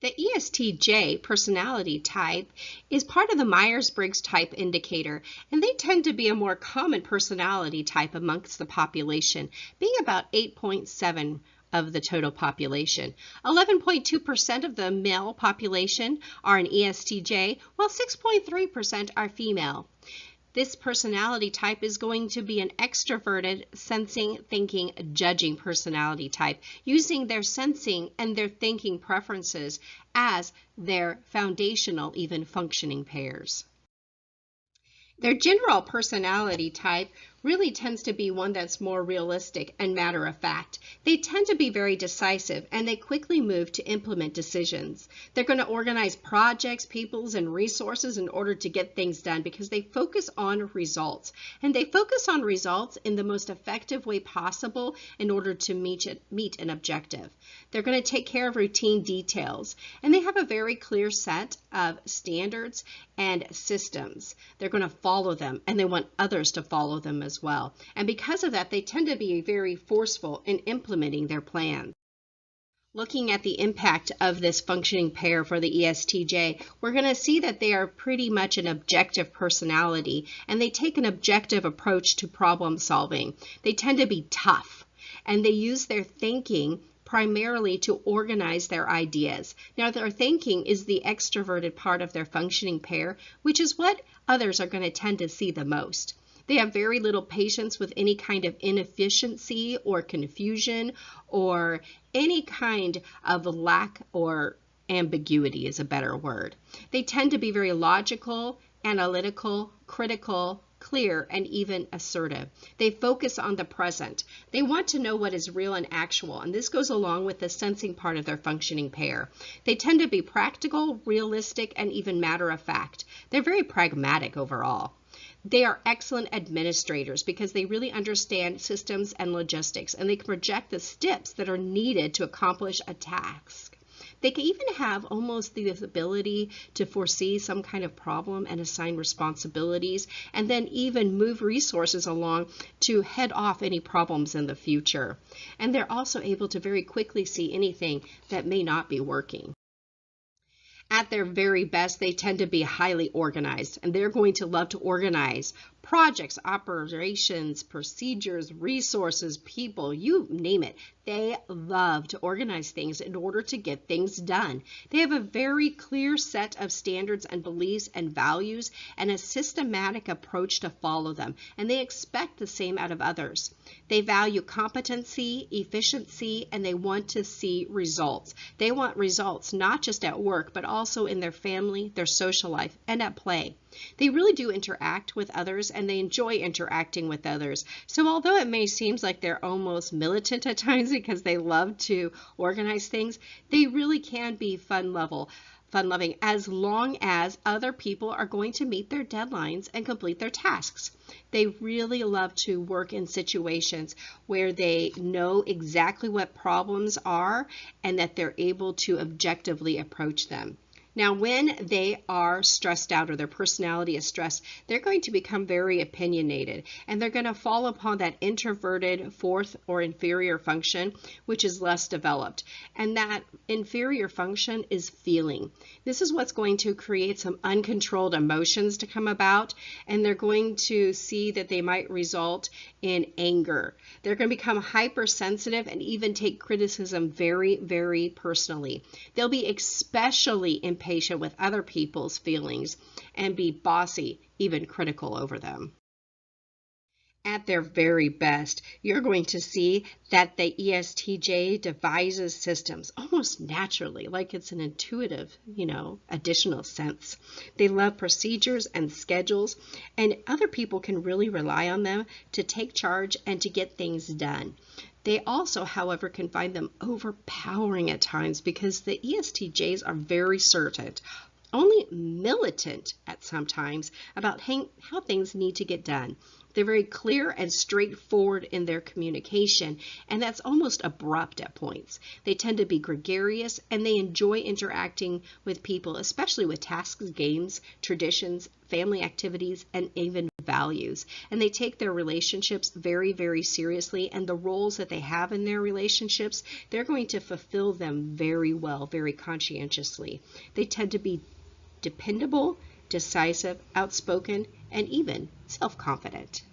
The ESTJ personality type is part of the Myers-Briggs type indicator, and they tend to be a more common personality type amongst the population, being about 8.7 of the total population. 11.2% of the male population are an ESTJ, while 6.3% are female. This personality type is going to be an extroverted, sensing, thinking, judging personality type, using their sensing and their thinking preferences as their foundational, even functioning pairs. Their general personality type really tends to be one that's more realistic and matter of fact. They tend to be very decisive, and they quickly move to implement decisions. They're going to organize projects, peoples, and resources in order to get things done because they focus on results. And they focus on results in the most effective way possible in order to meet an objective. They're going to take care of routine details, and they have a very clear set of standards and systems. They're going to follow them, and they want others to follow them as well. And because of that, they tend to be very forceful in implementing their plans. Looking at the impact of this functioning pair for the ESTJ, we're going to see that they are pretty much an objective personality, and they take an objective approach to problem solving. They tend to be tough, and they use their thinking primarily to organize their ideas. Now, their thinking is the extroverted part of their functioning pair, which is what others are going to tend to see the most. They have very little patience with any kind of inefficiency or confusion or any kind of lack or ambiguity is a better word. They tend to be very logical, analytical, critical, clear, and even assertive. They focus on the present. They want to know what is real and actual, and this goes along with the sensing part of their functioning pair. They tend to be practical, realistic, and even matter of fact. They're very pragmatic overall. They are excellent administrators because they really understand systems and logistics, and they can project the steps that are needed to accomplish a task. They can even have almost the ability to foresee some kind of problem and assign responsibilities, and then even move resources along to head off any problems in the future. And they're also able to very quickly see anything that may not be working. At their very best, they tend to be highly organized, and they're going to love to organize projects, operations, procedures, resources, people, you name it. They love to organize things in order to get things done. They have a very clear set of standards and beliefs and values and a systematic approach to follow them, and they expect the same out of others. They value competency, efficiency, and they want to see results. They want results not just at work, but also in their family, their social life, and at play. They really do interact with others, and they enjoy interacting with others. So although it may seem like they're almost militant at times because they love to organize things, they really can be fun-loving as long as other people are going to meet their deadlines and complete their tasks. They really love to work in situations where they know exactly what problems are and that they're able to objectively approach them. Now, when they are stressed out or their personality is stressed, they're going to become very opinionated, and they're going to fall upon that introverted fourth or inferior function, which is less developed. And that inferior function is feeling. This is what's going to create some uncontrolled emotions to come about, and they're going to see that they might result in anger. They're going to become hypersensitive and even take criticism very, very personally. They'll be especially impatient with other people's feelings and be bossy, even critical over them. At their very best, you're going to see that the ESTJ devises systems almost naturally, like it's an intuitive, additional sense. They love procedures and schedules, and other people can really rely on them to take charge and to get things done. They also, however, can find them overpowering at times because the ESTJs are very certain, only militant at some times, about how things need to get done. They're very clear and straightforward in their communication, and that's almost abrupt at points. They tend to be gregarious, and they enjoy interacting with people, especially with tasks, games, traditions, family activities, and even values, and they take their relationships very, very seriously, and the roles that they have in their relationships, they're going to fulfill them very well, very conscientiously. They tend to be dependable, decisive, outspoken, and even self-confident.